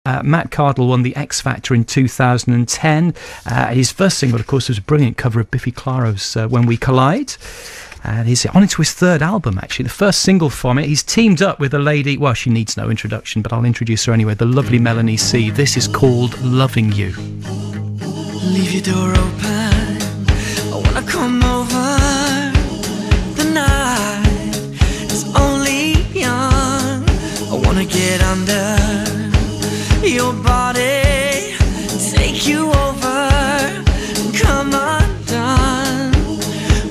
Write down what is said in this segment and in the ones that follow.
Matt Cardle won the X Factor in 2010. His first single, of course, was a brilliant cover of Biffy Clyro's When We Collide. And he's on into his third album, actually, the first single from it. He's teamed up with a lady, well, she needs no introduction, but I'll introduce her anyway, the lovely Melanie C. This is called Loving You. Leave your door open, I wanna come over. The night is only young, I wanna get under your body, take you over, come undone.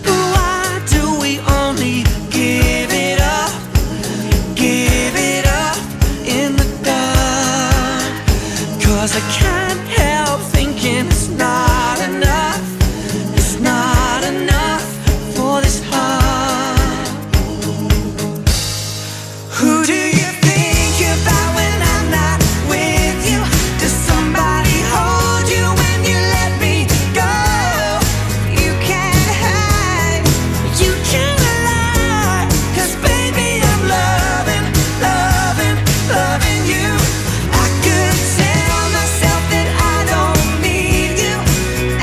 But why do we only give it up in the dark? 'Cause I can't help thinking it's not enough for this heart. Who do you think about when I'm not with you? Does somebody hold you when you let me go? You can't hide, you can't lie, 'cause baby I'm loving you. I could tell myself that I don't need you.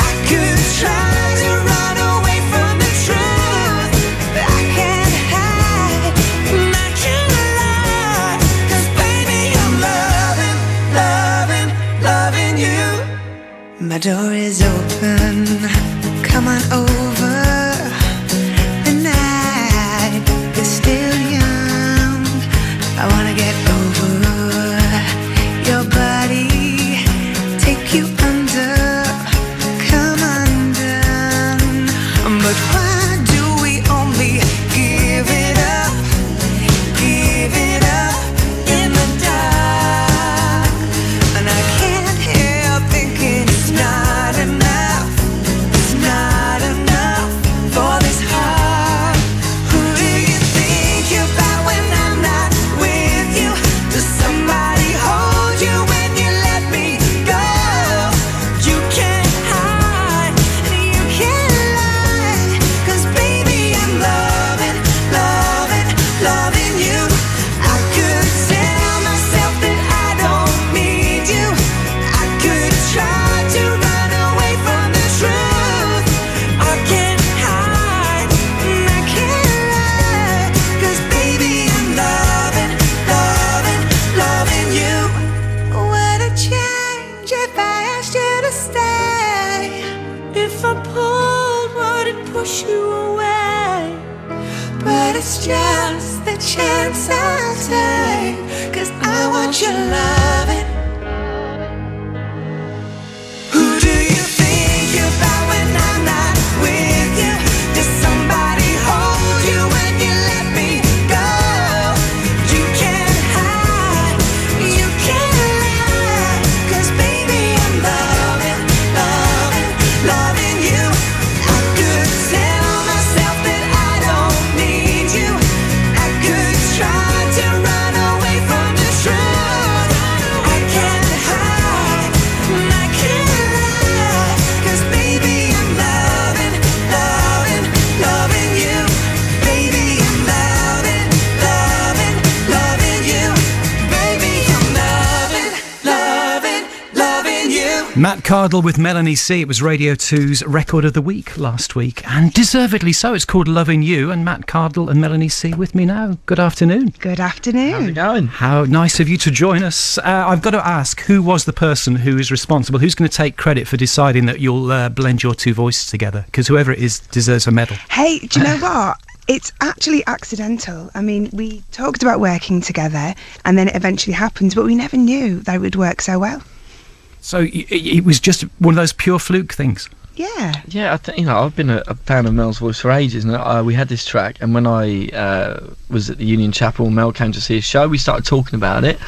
I could try to run away from the truth, but I can't hide, and I can't lie, 'cause baby I'm loving you. My door is open, come on over. The night is still young, I wanna get over your body, take you under, come undone. But why do we only give it up in the dark? And I can't help thinking it's not enough for this heart. Who do you think about when I'm not with you? Does somebody hold you when you let me go? You can't hide, and you can't lie, 'cause baby I'm loving you. I could tell myself that I don't need you. I could try to run away from the truth. I can't hide, and I can't lie, 'cause baby I'm loving you. Would it change if I asked you to stay? If I pulled, would it push you away? But it's just the chance I'll take, 'cause I want your loving. Who do you think about when I'm not with you? Does somebody hold you when you let me go? You can't hide, you can't lie, 'cause baby I'm loving you. I could tell myself that I don't need you. I could try to run away from the truth. I can't hide, and I can't lie, 'cause baby I'm loving you. Baby I'm loving you. Baby I'm loving you. Matt Cardle with Melanie C. It was Radio 2's Record of the Week last week, and deservedly so. It's called Loving You, and Matt Cardle and Melanie C. with me now. Good afternoon. Good afternoon. How's it going? How nice of you to join us. I've got to ask, who was the person who is responsible? Who's going to take credit for deciding that you'll blend your two voices together? Because whoever it is deserves a medal. Hey, do you know what? It's actually accidental. I mean, we talked about working together, and then it eventually happened, but we never knew that it would work so well. So it was just one of those pure fluke things. Yeah. Yeah, I think I've been a fan of Mel's voice for ages, and we had this track, and when I was at the Union Chapel, Mel came to see his show. We started talking about it,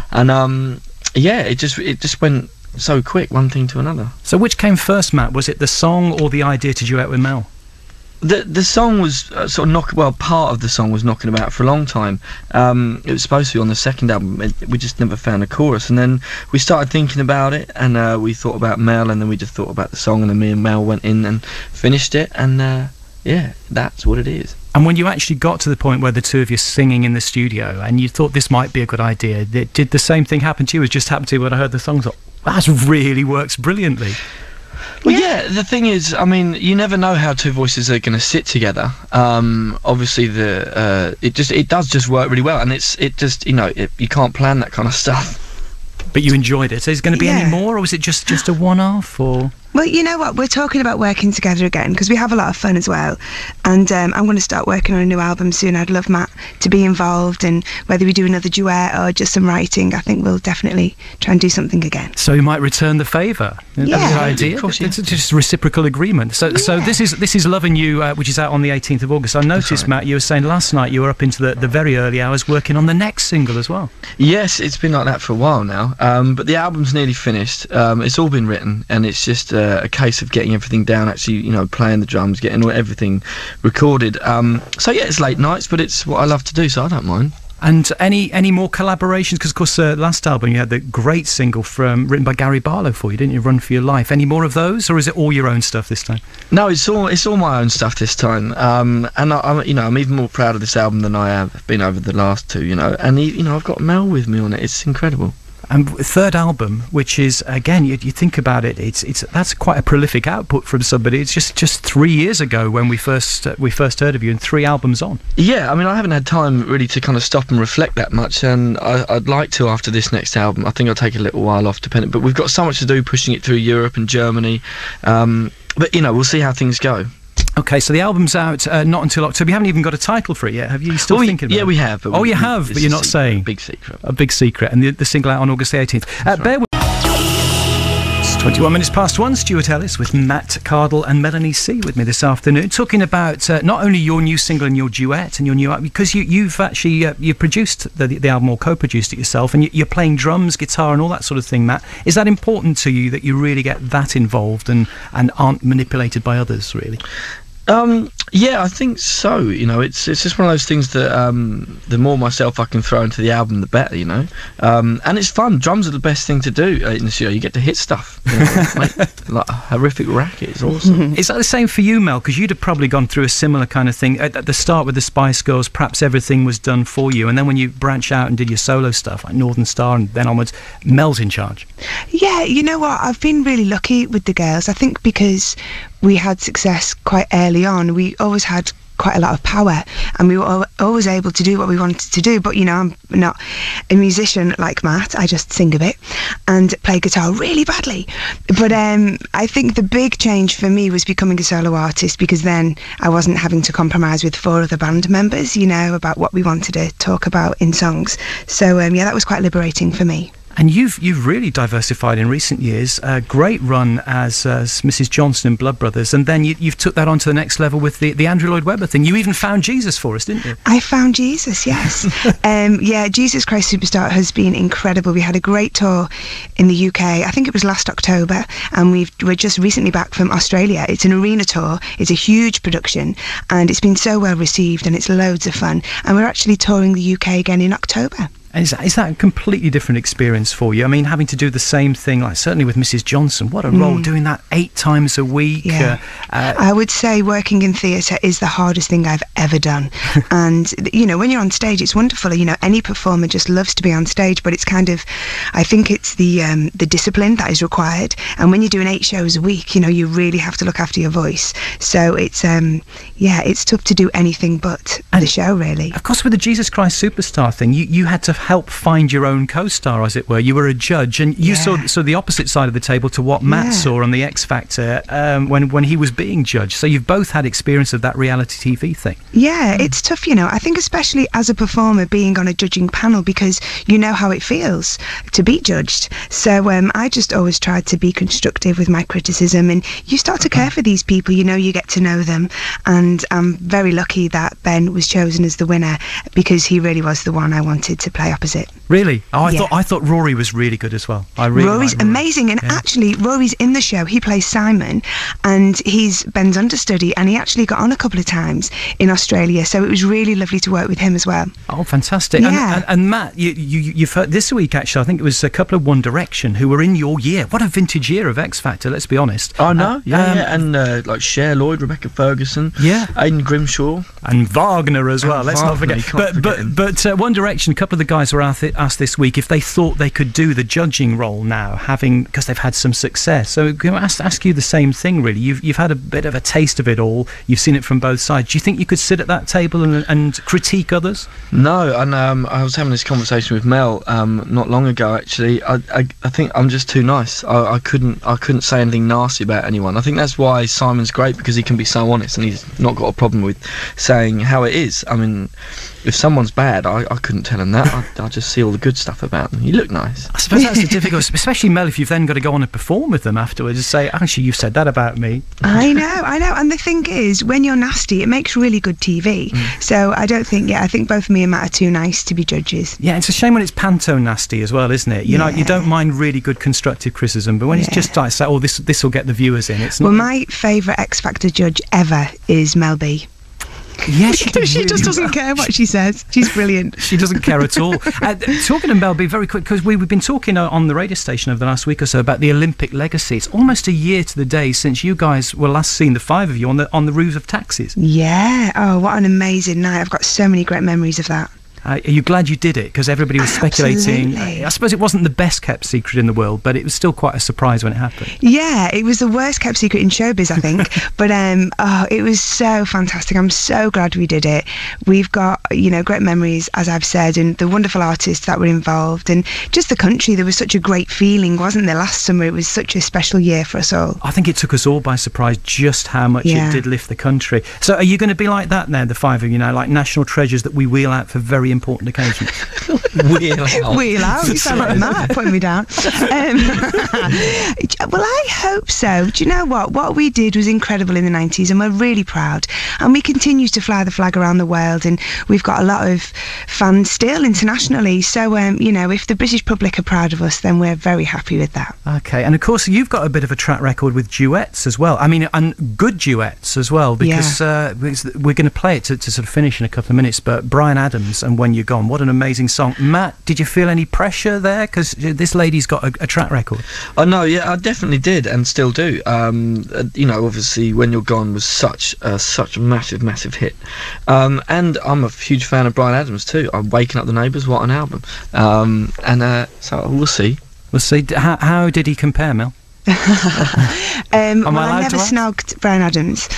and it just went so quick, one thing to another. So which came first, Matt? Was it the song or the idea to duet with Mel? The song was part of the song was knocking about for a long time. It was supposed to be on the second album. We just never found a chorus, and then we started thinking about it, and we thought about Mel, and then we just thought about the song, and then me and Mel went in and finished it, and that's what it is. And when you actually got to the point where the two of you are singing in the studio and you thought this might be a good idea, did the same thing happen to you as just happened to you when I heard the songs? That really works brilliantly. Well, yeah, the thing is, I mean, you never know how two voices are going to sit together. Obviously, it does just work really well, and it just, you can't plan that kind of stuff. But you enjoyed it. So is there going to be any more, or was it just a one-off, or...? Well, you know what? We're talking about working together again because we have a lot of fun as well. And I'm going to start working on a new album soon. I'd love Matt to be involved, and whether we do another duet or just some writing, I think we'll definitely try and do something again. So you might return the favour. Yeah. That's an idea. Of course, It's just reciprocal agreement. So this is Loving You, which is out on the 18th of August. I noticed, right. Matt, you were saying last night you were up into the very early hours working on the next single as well. Yes, it's been like that for a while now, but the album's nearly finished. It's all been written, and it's just a case of getting everything down, actually, playing the drums, getting everything recorded. So yeah, it's late nights, but it's what I love to do, so I don't mind. And any more collaborations? Because of course, last album you had the great single written by Gary Barlow for you, didn't you? Run for Your Life. Any more of those, or is it all your own stuff this time? No, it's all my own stuff this time. And I'm even more proud of this album than I have been over the last two. And I've got Mel with me on it. It's incredible. And third album, which is, again, you think about it, that's quite a prolific output from somebody. It's just 3 years ago when we first heard of you, and 3 albums on. Yeah, I mean, I haven't had time really to kind of stop and reflect that much, and I'd like to after this next album. I think I'll take a little while off, but we've got so much to do pushing it through Europe and Germany. But we'll see how things go. Okay, so the album's out not until October. You haven't even got a title for it yet, have you? You're still thinking about it? Yeah, we have. But you have, but you're not saying. Big secret. A big secret. And the single out on August the 18th. Bear with. It's 21 minutes past 1. Stuart Ellis with Matt Cardle and Melanie C with me this afternoon, talking about not only your new single and your duet and your new album, because you've actually you produced the album, or co-produced it yourself, and you're playing drums, guitar, and all that sort of thing. Matt, is that important to you that you really get that involved and aren't manipulated by others, really? Yeah, I think so. It's just one of those things that the more myself I can throw into the album, the better. And it's fun. Drums are the best thing to do in the studio. You get to hit stuff, make like a horrific racket. It's awesome. Is that the same for you, Mel? Because you'd have probably gone through a similar kind of thing at the start with the Spice Girls. Perhaps everything was done for you, and then when you branch out and did your solo stuff like Northern Star and then onwards, Mel's in charge. Yeah, you know what? I've been really lucky with the girls. I think because we had success quite early on, we always had quite a lot of power, and we were always able to do what we wanted to do. But I'm not a musician like Matt. I just sing a bit and play guitar really badly. But I think the big change for me was becoming a solo artist, because then I wasn't having to compromise with 4 other band members, about what we wanted to talk about in songs. So that was quite liberating for me. And you've really diversified in recent years. A great run as Mrs. Johnson in Blood Brothers, and then you've took that on to the next level with the Andrew Lloyd Webber thing. You even found Jesus for us, didn't you? I found Jesus, yes. Jesus Christ Superstar has been incredible. We had a great tour in the UK. I think it was last October, and we're just recently back from Australia. It's an arena tour. It's a huge production, and it's been so well received, and it's loads of fun. And we're actually touring the UK again in October. Is that a completely different experience for you? I mean, having to do the same thing, like certainly with Mrs. Johnson, what a role, doing that 8 times a week. Yeah. I would say working in theatre is the hardest thing I've ever done. And, when you're on stage, it's wonderful. Any performer just loves to be on stage, but it's kind of, I think it's the discipline that is required. And when you're doing 8 shows a week, you really have to look after your voice. So it's tough to do anything but the show, really. Of course, with the Jesus Christ Superstar thing, you had to help find your own co-star, as it were. You were a judge, and you saw the opposite side of the table to what Matt saw on the X Factor when he was being judged. So you've both had experience of that reality TV thing. Yeah, it's tough, I think especially as a performer being on a judging panel, because you know how it feels to be judged. So I just always tried to be constructive with my criticism, and you start to care for these people, you get to know them. And I'm very lucky that Ben was chosen as the winner, because he really was the one I wanted to play opposite. Really? Oh, Yeah. I thought Rory was really good as well. I really Rory's like Rory. amazing, and actually Rory's in the show. He plays Simon, and he's Ben's understudy, and he actually got on a couple of times in Australia, so it was really lovely to work with him as well. Oh, fantastic. Yeah. And Matt, you've heard this week, actually, I think it was a couple of One Direction who were in your year. What a vintage year of X Factor, let's be honest. I know, and like Cher Lloyd, Rebecca Ferguson, Yeah. Aidan Grimshaw. And Wagner as well, And let's not Wagner, forget. you can't forget him. But One Direction, a couple of the guys were asked this week if they thought they could do the judging role now, because they've had some success. So I'm going to ask you the same thing, really. You've had a bit of a taste of it all. You've seen it from both sides. Do you think you could sit at that table and critique others? No, and I was having this conversation with Mel not long ago. Actually, I think I'm just too nice. I couldn't say anything nasty about anyone. I think that's why Simon's great, because he can be so honest, and he's not got a problem with saying how it is. I mean, if someone's bad, I couldn't tell him that. I just see all the good stuff about them. You look nice. I suppose that's the difficult, especially Mel, if you've then got to go on and perform with them afterwards and say, actually, you've said that about me. I know. And the thing is, when you're nasty, it makes really good TV. So I think both me and Matt are too nice to be judges. Yeah, it's a shame when it's panto nasty as well, isn't it? You know, you don't mind really good constructive criticism, but when it's just like, say, oh, this will get the viewers in, it's not. Well, my favourite X Factor judge ever is Mel B. Yeah, she Just doesn't care what she says. She's brilliant. She doesn't care at all. Talking to Mel B, very quick, because we've been talking on the radio station over the last week or so about the Olympic legacy. It's almost a year to the day since you guys were last seen, the five of you, on the roofs of taxis. Yeah. Oh, what an amazing night. I've got so many great memories of that. Are you glad you did it? Because everybody was speculating. Absolutely. I suppose it wasn't the best kept secret in the world, but it was still quite a surprise when it happened. Yeah, it was the worst kept secret in showbiz, I think. But it was so fantastic. I'm so glad we did it. We've got, great memories, as I've said, and the wonderful artists that were involved, and just the country. There was such a great feeling, wasn't there? Last summer, it was such a special year for us all. I think it took us all by surprise just how much it did lift the country. So are you going to be like that now, the five of you, like national treasures that we wheel out for very important occasions? Wheel out. You sound like Matt putting me down. Well, I hope so. Do you know what? What we did was incredible in the 90s, and we're really proud. And we continue to fly the flag around the world, and we've got a lot of fans still internationally. So, if the British public are proud of us, then we're very happy with that. Okay, and of course you've got a bit of a track record with duets as well. I mean, and good duets as well, because we're going to play it to sort of finish in a couple of minutes. But Bryan Adams and When You're Gone, what an amazing song. Matt, did you feel any pressure there? Because this lady's got a track record. Oh no, yeah, I definitely did, and still do. Obviously, When You're Gone was such a massive hit, and I'm a huge fan of Bryan Adams too. I'm Waking Up the Neighbours, what an album! So we'll see. We'll see. How did he compare, Mel? I never snogged Bryan Adams,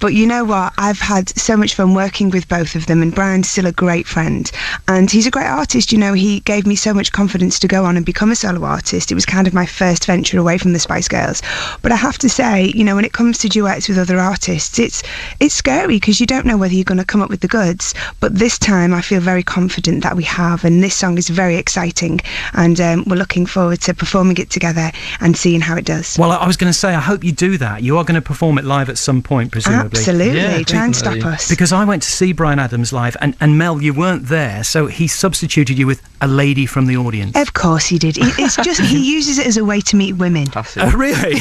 but you know what, I've had so much fun working with both of them, and Brian's still a great friend, and he's a great artist. He gave me so much confidence to go on and become a solo artist. It was kind of my first venture away from the Spice Girls, but I have to say, when it comes to duets with other artists, it's scary, because you don't know whether you're going to come up with the goods, but this time I feel very confident that we have, and this song is very exciting, and we're looking forward to performing it together and seeing how it does. Well, I was going to say, I hope you do that. You are going to perform it live at some point, presumably. Absolutely. Yeah, Try and definitely. stop us. Because I went to see Bryan Adams live, and Mel, you weren't there, so he substituted you with a lady from the audience. Of course he did. It's just, he uses it as a way to meet women. That's it. Oh, really?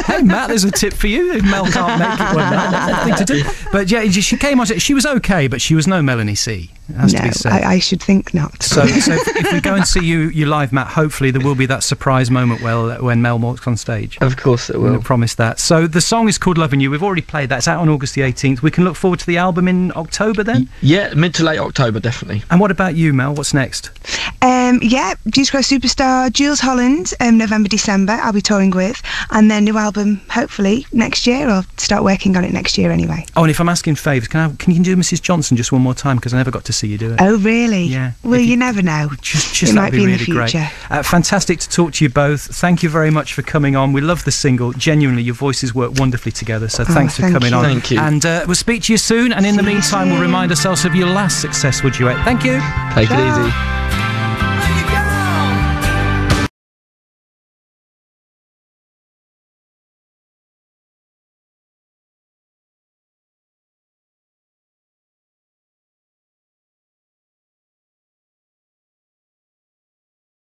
Hey, Matt, there's a tip for you. If Mel can't make it one night, that's nothing to do. But yeah, she came on. She was okay, but she was no Melanie C. It has to be said. I should think not. So if we go and see you live, Matt, hopefully there will be that surprise moment when Mel walks on stage. Of course it I'm will. going to promise that. So the song is called Loving You. We've already played that. It's out on August the 18th. We can look forward to the album in October then? Yeah, mid to late October, definitely. And what about you, Mel? What's next? Jesus Christ Superstar, Jules Holland, November, December, I'll be touring with, and then new album, hopefully, next year, or start working on it next year anyway. Oh, and if I'm asking favours, can you do Mrs. Johnson just one more time, because I never got to see you do it? Oh, really? Yeah. Well, you never know. Just It that'd might be in the really great. future. Fantastic to talk to you both. Thank you very much for coming on. We love the single. Genuinely, your voices work wonderfully together, so thanks for thank coming you. on. Thank you. And we'll speak to you soon, and in the meantime, we'll remind ourselves of your last successful duet. Thank you. Take it Ciao. easy.